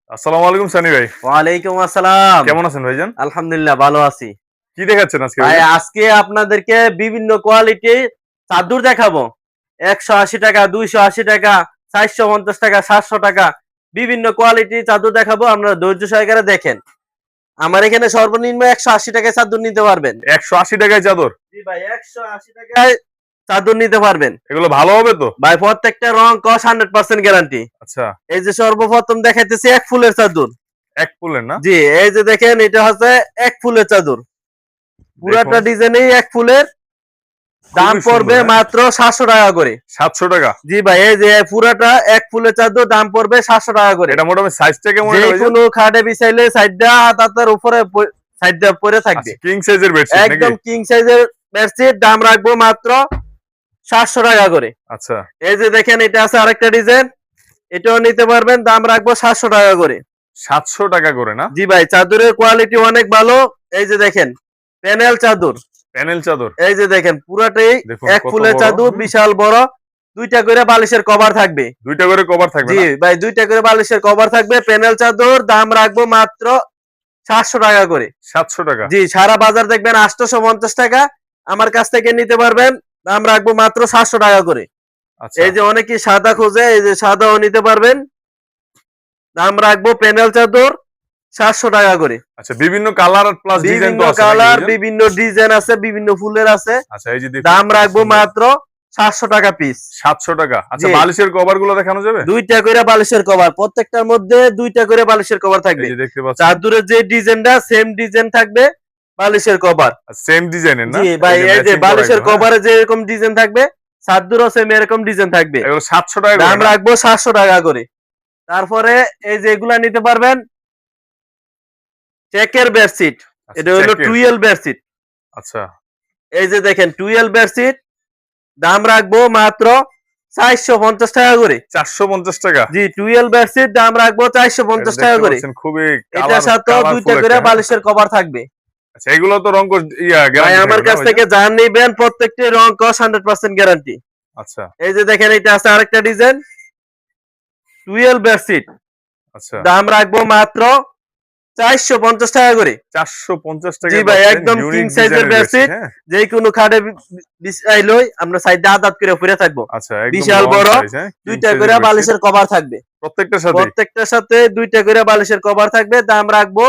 আসসালামু আলাইকুম সানি ভাই। ওয়ালাইকুম আসসালাম। কেমন আছেন ভাইজান? আলহামদুলিল্লাহ ভালো আছি। কি দেখাচ্ছেন আজকে ভাই ভাইজান? আজকে আপনাদেরকে বিভিন্ন কোয়ালিটি চাদর দেখাবো। ১৮০ টাকা, ২৮০ টাকা, ৪৫০ টাকা, ৭০০ টাকা বিভিন্ন কোয়ালিটি চাদর দেখাবো। আপনারা ধৈর্য সহকারে দেখেন। আমার এখানে সর্বনিম্ন ১৮০ টাকায় চাদর নিতে পারবেন। ১৮০ টাকায় চাদর। জি ভাই ১৮০ টাকায় চাদর নিতে পারবেন। এগুলো ভালো হবে তো? ভাই প্রত্যেকটা রং কস 100% গ্যারান্টি। আচ্ছা, এই যে সর্বপ্রথম দেখাইতেছি এক ফুলের চাদর। এক ফুলের না? জি, এই যে দেখেন এটা হচ্ছে এক ফুলের চাদর। দেখুন, পুরাটা ডিজাইনেই এক ফুলের দাম খুবই সুন্দর পড়বে হ্যাঁ? মাত্র ৭০০ টাকা করে। ৭০০ টাকা। জি ভাই এই যে পুরাটা এক ফুলের চাদর দাম পড়বে ৭০০ টাকা করে। এটা মোটামুটি সাইজটা কেমন যে এটা ভাইজান? কোনো খাটে বিছাইলে সাইডটা হাতার উপরে সাইডটা পরে থাকবে। আচ্ছা, কিং সাইজের বেডশিট নাকি? একদম কিং সাইজের বেডশিট দাম রাখবো মাত্র ৭০০ টাকা করে। আচ্ছা, এই যে দেখেন এটা আছে আরেকটা ডিজাইন, এটাও নিতে পারবেন দাম রাখবো ৭০০ টাকা করে। ৭০০ টাকা করে না? জি ভাই চাদরের কোয়ালিটি অনেক ভালো। এই যে দেখেন প্যানেল চাদর। প্যানেল চাদর। এই যে দেখেন পুরাটাই দেখুন এক কত ফুলের বড়। চাদর বিশাল বড়। দুইটা করে বালিশের কভার থাকবে। ২ টা করে কভার থাকবে জি না? ভাই দুইটা করে বালিশের কভার থাকবে। প্যানেল চাদর দাম রাখবো মাত্র ৭০০ টাকা করে। ৭০০ টাকা। জি সারা বাজার দেখবেন ৮৫০ টাকা, আমার কাছ থেকে নিতে পারবেন দাম রাখবো মাত্র ৭০০ টাকা করে। আচ্ছা, এই যে অনেকেই সাদা খোঁজে, এই যে সাদাও নিতে পারবেন দাম রাখবো প্যানেল চাদর ৭০০ টাকা করে। আচ্ছা বিভিন্ন কালার প্লাস ডিজাইন বিভিন্ন তো আছে নাকি কালার ভাইজান? বিভিন্ন ডিজাইন আছে, বিভিন্ন ফুলের আছে। আচ্ছা, এই যে দেখুন দাম কত রাখবো সুন্দর। মাত্র ৭০০ টাকা পিস। ৭০০ টাকা। আচ্ছা, জি বালিশের কভার গুলো দেখানো যাবে? দুইটা করে বালিশের কভার, প্রত্যেকটার মধ্যে দুইটা করে বালিশের কভার এই থাকবে। যে দেখতে পাচ্ছেন। চাদরের যে ডিজাইনটা সেম ডিজাইন থাকবে বালিশের কভার। সেম ডিজাইনের না? জি ভাই এই যে ম্যাচিং করা বালিশের একদম, হ্যাঁ? কভারে যে এরকম ডিজাইন থাকবে চাদরও সেম এরকম ডিজাইন থাকবে। এগুলো ৭০০ টাকা করে দাম না? রাখবো ৭০০ টাকা করে। তারপরে এই যে এগুলা নিতে পারবেন চেকের বেডশিট। আচ্ছা, এটা হলো চেকের। টুয়েল বেডশিট। আচ্ছা, এই যে দেখেন টুয়েল বেডশিট দাম রাখবো মাত্র ৪৫০ টাকা করে। ৪৫০ টাকা। জি টুয়েল বেডশিট দাম রাখবো এটা ৪৫০ টাকা দেখতে করে। পাচ্ছেন খুবই এটার সাথেও দুইটা কালারফুল করে একটা, হ্যাঁ? বালিশের কভার থাকবে। আচ্ছা, এগুলো তো রং ভাই গ্যারান্টি আমার থাকবে না কাছ ভাইজান? থেকে যা নিবেন প্রত্যেকটি রং কস 100% গ্যারান্টি। আচ্ছা, এই যে দেখেন এটা আছে আরেকটা ডিজাইন টুয়েলভ বেডশিট আচ্ছা। দাম রাখবো মাত্র ৪৫০ টাকা করে। ৪৫০ জি টাকায় ভাই পাচ্ছেন একদম কিং ইউনিক সাইজের ডিজাইনের বেডশিট, বেডশিট, হ্যাঁ? যে কোনো খাটে বিছাইলই আমরা সাইডে আদাত করে পরে থাকবো। আচ্ছা, একদম বিশাল লং বড় সাইজ, হ্যাঁ? কিং দুইটা করে সাইজের বেডশিট বালিশের কভার থাকবে। প্রত্যেকটার সাথেই। প্রত্যেকটার সাথে দুইটা করে বালিশের কভার থাকবে, দাম রাখবো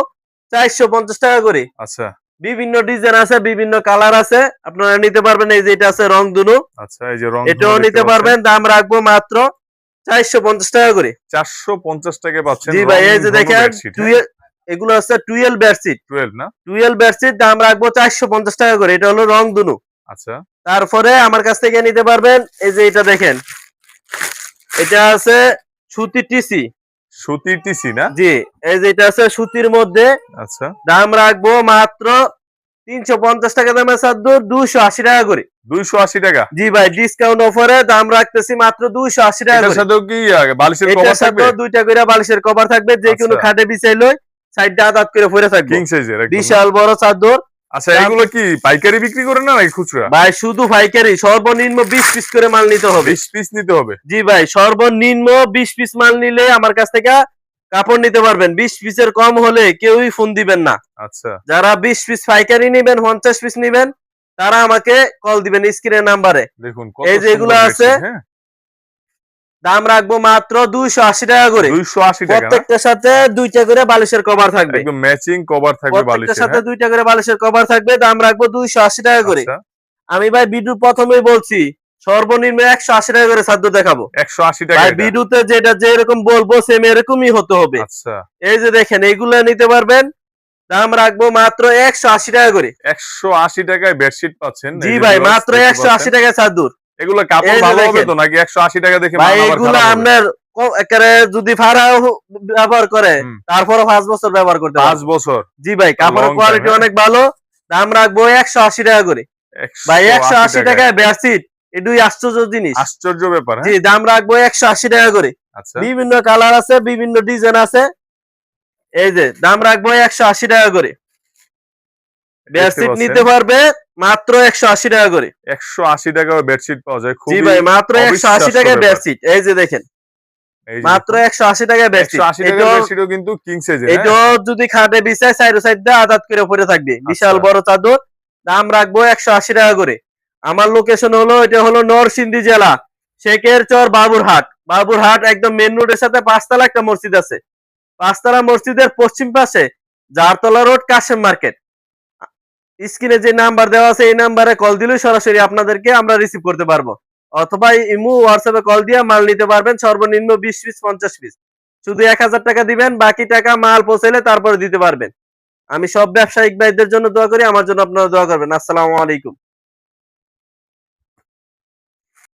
৪৫০ টাকা করে। আচ্ছা, বিভিন্ন ডিজাইন আছে, বিভিন্ন কালার আছে, আপনারা নিতে পারবেন। এই যে এটা আছে রং দুনু, আচ্ছা, এই যে রং ধনু এটাও দেখতে নিতে পাচ্ছেন। পারবেন দাম রাখবো মাত্র ৪৫০ টাকা করে। ৪৫০ টাকায় পাচ্ছেন জি ভাই রং এই যে ধনু দেখেন বেডশিট, হ্যাঁ? এগুলো আছে টুয়েলভ বেডশিট। 12 না? টুয়েলভ বেডশিট দাম রাখবো ৪৫০ টাকা করে। এটা হলো রং দুনু। আচ্ছা, তারপরে আমার কাছ থেকে নিতে পারবেন এই যে এটা দেখেন, এটা আছে সুতি টিসি। সুতির টিসি না? জি এই যে এটা আছে সুতির মধ্যে, আচ্ছা, দাম রাখবো মাত্র ৩৫০ টাকা দামের চাদর ২৮০ টাকা করে। ২৮০ টাকা। জি ভাই ডিসকাউন্ট অফারে দাম রাখতেছি মাত্র ২৮০ টাকা এটার করে। সাথেও কি বালিশের কভার এটার থাকবে? সাথেও দুইটা করে বালিশের কভার থাকবে, যে কোনো আচ্ছা, খাটে বিছাইলই সাইডটা আদাত করে পরে থাকবে। কিং সাইজের একদম না? বিশাল বড় চাদর। আচ্ছা, দাম এগুলো কি পাইকারি বিক্রি করেন না নাকি খুচরা? ভাই শুধু পাইকারি, সর্বনিম্ন ২০ পিস করে মাল নিতে হবে। ২০ পিস নিতে হবে? জি ভাই সর্বনিম্ন ২০ পিস মাল নিলে আমার কাছ থেকে কাপড় নিতে পারবেন। ২০ পিসের কম হলে কেউই ফোন দিবেন না। আচ্ছা, যারা ২০ পিস পাইকারি নিবেন, ৫০ পিস নিবেন, তারা আমাকে কল দিবেন স্ক্রিনের নাম্বারে। দেখুন এই কত যে এগুলো সুন্দর আছে বেডশিট, হ্যাঁ? দাম রাখবো মাত্র ২৮০ টাকা করে। ২৮০ টাকা না? প্রত্যেকটার সাথে দুইটা করে বালিশের কভার থাকবে। একদম ম্যাচিং কভার থাকবে প্রত্যেকটার বালিশের, সাথে হ্যাঁ? দুইটা করে বালিশের কভার থাকবে, দাম রাখবো ২৮০ টাকা করে। আচ্ছা, আমি ভাই ভিডিও প্রথমেই বলছি সর্বনিম্ন ১৮০ টাকা করে চাদর দেখাবো। ১৮০ টাকা ভাই এটা। ভিডিওতে যেটা যেরকম বলবো সেম এরকমই হতে হবে। আচ্ছা, এই যে দেখেন এইগুলা নিতে পারবেন, দাম রাখবো মাত্র ১৮০ টাকা করে। ১৮০ টাকায় বেডশিট পাচ্ছেন। জি এই যে ভাই ভিউয়ার্স মাত্র দেখতে ১৮০ পাচ্ছেন। টাকা চাদর। এগুলো কাপড় এই যে ভালো হবে দেখেন তো নাকি ১৮০ টাকা দেখে ভাই মান আবার এগুলা খারাপ হবে? আপনার একেবারে যদি ফাড়াও ব্যবহার করে হুম, তারপরও ৫ বছর ব্যবহার করতে ৫ পারবে। বছর জি ভাই কাপড়ের লং টাইম, কোয়ালিটি হ্যাঁ? অনেক ভালো, দাম রাখবো ১৮০ টাকা করে। ভাই ১৮০ ১৮০ টাকায়। টাকায় বেডশিট, এটাই আশ্চর্য জিনিস। আশ্চর্য ব্যাপার, জি হ্যাঁ? দাম রাখবো ১৮০ টাকা করে। আচ্ছা, বিভিন্ন কালার আছে, বিভিন্ন ডিজাইন আছে। এই যে দাম রাখবো ১৮০ টাকা করে। দেখতে বেডশিট পাচ্ছেন নিতে পারবে মাত্র ১৮০ টাকা করে। ১৮০ টাকায় বেডশিট পাওয়া যায়। জি খুবই ভাই মাত্র ১৮০ অবিশ্বাস্য টাকায় ব্যাপার। বেডশিট। এই যে দেখেন এই যে মাত্র 180 টাকায় বেডশিট। 180 টাকার বেডশিটও কিন্তু কিং সাইজের। এটা যদি খাটে বিছায় সাইড সাইড দিয়ে আদাত করে পড়ে থাকবে, বিশাল আচ্ছা। বড় চাদর। দাম রাখবো 180 টাকা করে। আমার লোকেশন হলো, এটা হলো নরসিংদী জেলা, শেখের চর, বাবুরহাট। বাবুরহাট একদম মেন রোডের সাথে 5 তলা একটা মসজিদ আছে, 5 তলা মসজিদের পশ্চিম পাশে জারতলা রোড, কাশেম মার্কেট। স্ক্রিনে যে নাম্বার দেওয়া আছে এই নাম্বারে কল দিলে সরাসরি আপনাদেরকে আমরা রিসিভ করতে পারবো, অথবা ইমো হোয়াটসঅ্যাপে কল দিয়ে মাল নিতে পারবেন। সর্বনিম্ন 20 পিস 50 পিস, শুধু 1000 টাকা দিবেন, বাকি টাকা মাল পৌঁছাইলে তারপরে দিতে পারবেন। আমি সব ব্যবসায়িক ভাইদের জন্য দোয়া করি, আমার জন্য আপনারা দোয়া করবেন। আসসালামু আলাইকুম।